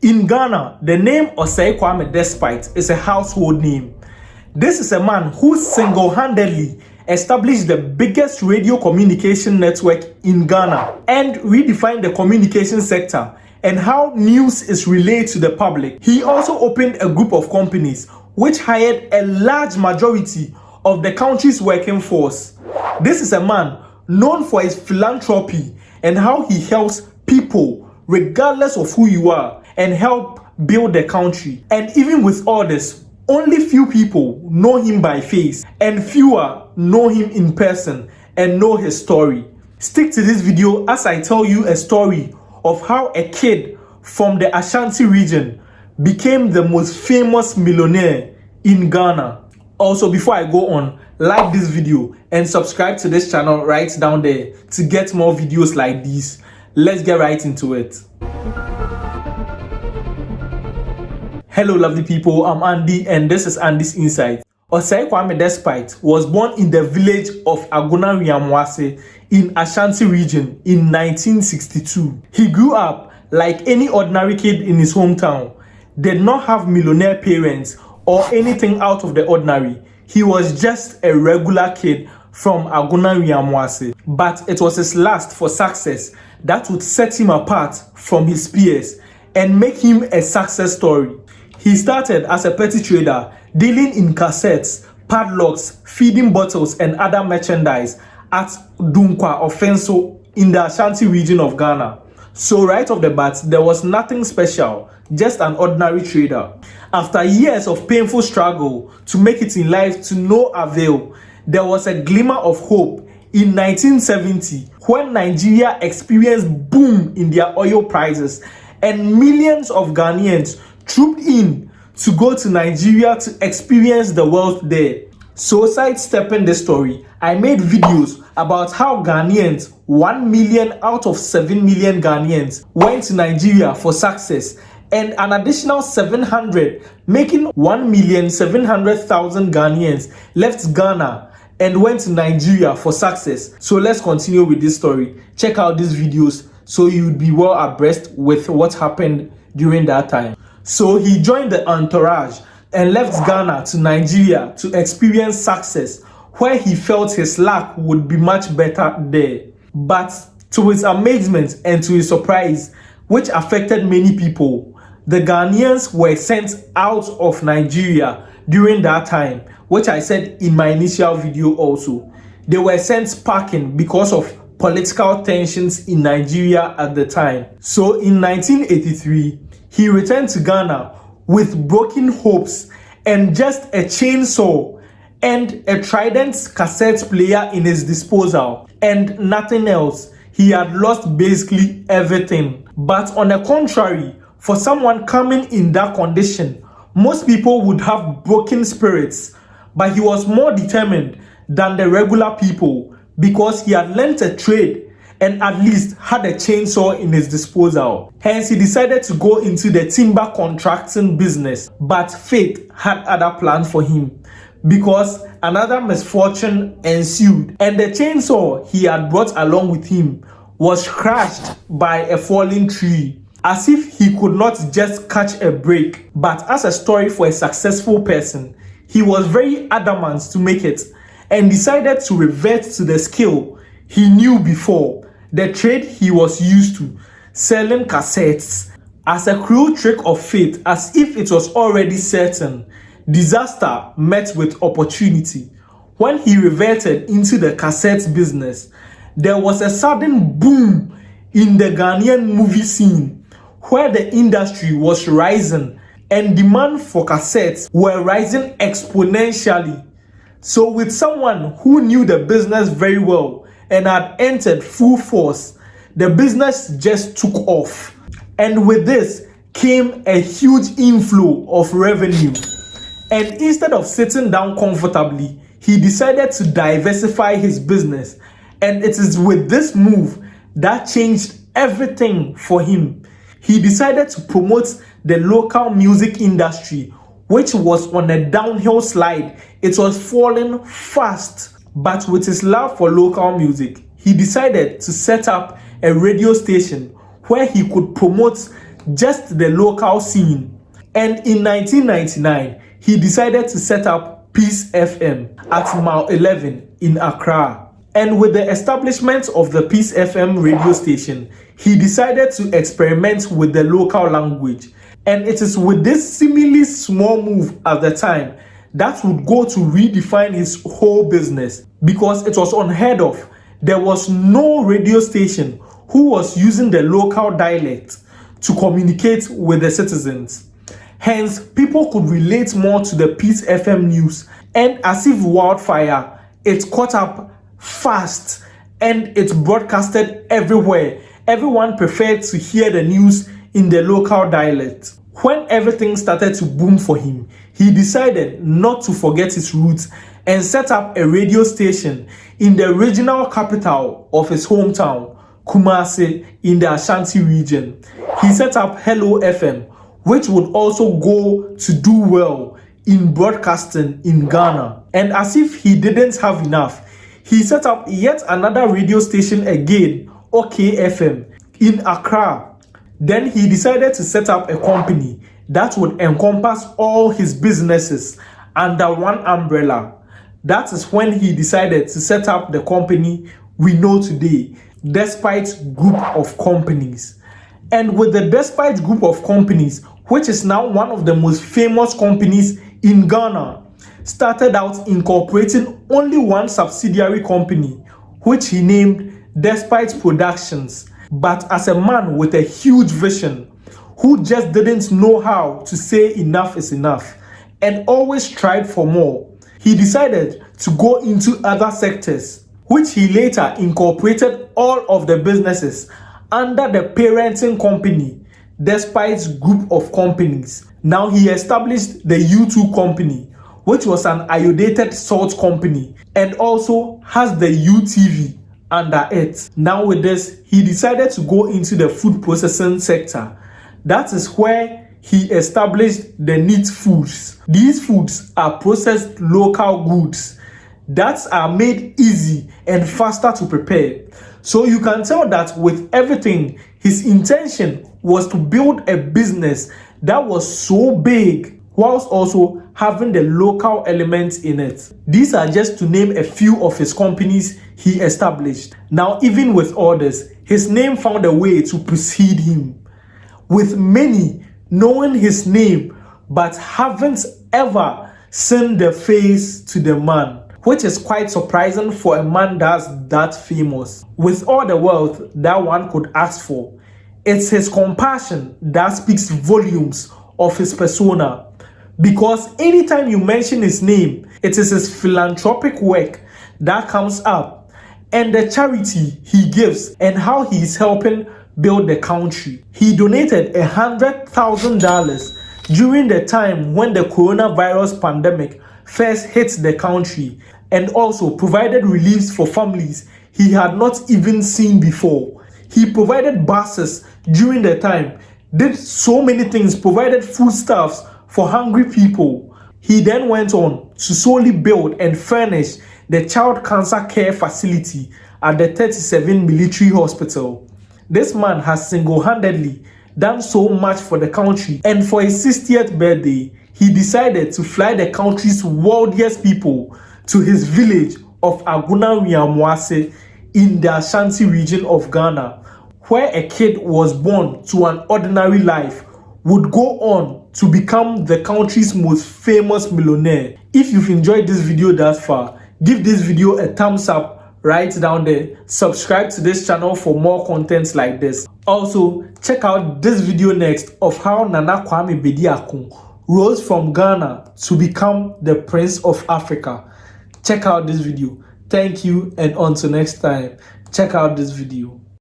In Ghana, the name Osei Kwame Despite is a household name. This is a man who single-handedly established the biggest radio communication network in Ghana and redefined the communication sector and how news is relayed to the public. He also opened a group of companies which hired a large majority of the country's working force. This is a man known for his philanthropy and how he helps people regardless of who you are and help build the country. And even with all this, only few people know him by face and fewer know him in person and know his story. Stick to this video as I tell you a story of how a kid from the Ashanti region became the most famous millionaire in Ghana. Also, before I go on, like this video and subscribe to this channel right down there to get more videos like these. Let's get right into it. Hello lovely people, I'm Andy and this is Andy's Insight. Osei Kwame Despite was born in the village of Agona, wiamoase in Ashanti region in 1962. He grew up like any ordinary kid in his hometown, did not have millionaire parents or anything out of the ordinary. He was just a regular kid from Agona, wiamoase. But it was his lust for success that would set him apart from his peers and make him a success story. He started as a petty trader, dealing in cassettes, padlocks, feeding bottles, and other merchandise at Dunkwa or Fenso in the Ashanti region of Ghana. So right off the bat, there was nothing special, just an ordinary trader. After years of painful struggle to make it in life to no avail, there was a glimmer of hope in 1970 when Nigeria experienced boom in their oil prices and millions of Ghanaians trooped in to go to Nigeria to experience the wealth there. So sidestepping this story, I made videos about how Ghanaians, 1 million out of 7 million Ghanaians, went to Nigeria for success, and an additional 700, making 1,700,000 Ghanaians left Ghana and went to Nigeria for success. So let's continue with this story. Check out these videos so you'd be well abreast with what happened during that time. So he joined the entourage and left Ghana to Nigeria to experience success, where he felt his luck would be much better there. But to his amazement and to his surprise, which affected many people, the Ghanaians were sent out of Nigeria during that time, which I said in my initial video also. They were sent packing because of political tensions in Nigeria at the time. So in 1983, he returned to Ghana with broken hopes and just a chainsaw and a Trident cassette player in his disposal and nothing else. He had lost basically everything. But on the contrary, for someone coming in that condition, most people would have broken spirits. But he was more determined than the regular people because he had learnt a trade and at least had a chainsaw in his disposal. Hence, he decided to go into the timber contracting business. But fate had other plans for him because another misfortune ensued and the chainsaw he had brought along with him was crushed by a falling tree, as if he could not just catch a break. But as a story for a successful person, he was very adamant to make it and decided to revert to the skill he knew before, the trade he was used to, selling cassettes. As a cruel trick of fate, as if it was already certain, disaster met with opportunity. When he reverted into the cassette business, there was a sudden boom in the Ghanaian movie scene, where the industry was rising and demand for cassettes were rising exponentially. So with someone who knew the business very well and had entered full force, the business just took off. And with this came a huge inflow of revenue. And instead of sitting down comfortably, he decided to diversify his business. And it is with this move that changed everything for him. He decided to promote the local music industry, which was on a downhill slide. It was falling fast. But with his love for local music, he decided to set up a radio station where he could promote just the local scene. And in 1999, he decided to set up Peace FM at Mile 11 in Accra. And with the establishment of the Peace FM radio station, he decided to experiment with the local language. And it is with this seemingly small move at the time that would go to redefine his whole business, because it was unheard of. There was no radio station who was using the local dialect to communicate with the citizens. Hence, people could relate more to the Peace FM news, and as if wildfire, it caught up fast and it broadcasted everywhere. Everyone preferred to hear the news in the local dialect. When everything started to boom for him, he decided not to forget his roots and set up a radio station in the regional capital of his hometown, Kumasi, in the Ashanti region. He set up Hello FM, which would also go to do well in broadcasting in Ghana. And as if he didn't have enough, he set up yet another radio station again, OK FM, in Accra. Then he decided to set up a company that would encompass all his businesses under one umbrella. That is when he decided to set up the company we know today, Despite Group of Companies. And with the Despite Group of Companies, which is now one of the most famous companies in Ghana, started out incorporating only one subsidiary company, which he named Despite Productions. But as a man with a huge vision, who just didn't know how to say enough is enough and always tried for more, he decided to go into other sectors, which he later incorporated all of the businesses under the parenting company, Despite Group of Companies. Now he established the U2 company, which was an iodated salt company, and also has the UTV under it. Now with this, he decided to go into the food processing sector. That is where he established the Neat Foods. These foods are processed local goods that are made easy and faster to prepare. So you can tell that with everything, his intention was to build a business that was so big whilst also having the local elements in it. These are just to name a few of his companies he established. Now, even with others, his name found a way to precede him, with many knowing his name but haven't ever seen the face to the man, which is quite surprising for a man that's that famous. With all the wealth that one could ask for, it's his compassion that speaks volumes of his persona. Because anytime you mention his name, it is his philanthropic work that comes up, and the charity he gives and how he is helping build the country. He donated $100,000 during the time when the coronavirus pandemic first hit the country, and also provided reliefs for families he had not even seen before. He provided buses during the time, did so many things, provided foodstuffs for hungry people. He then went on to solely build and furnish the child cancer care facility at the 37 military hospital. This man has single-handedly done so much for the country, and for his 60th birthday, he decided to fly the country's wealthiest people to his village of Agona, Wiamoase, in the Ashanti region of Ghana, where a kid was born to an ordinary life would go on to become the country's most famous millionaire. If you've enjoyed this video thus far, give this video a thumbs up right down there. Subscribe to this channel for more content like this. Also, check out this video next of how Nana Kwame Bediako rose from Ghana to become the Prince of Africa. Check out this video. Thank you, and until next time, check out this video.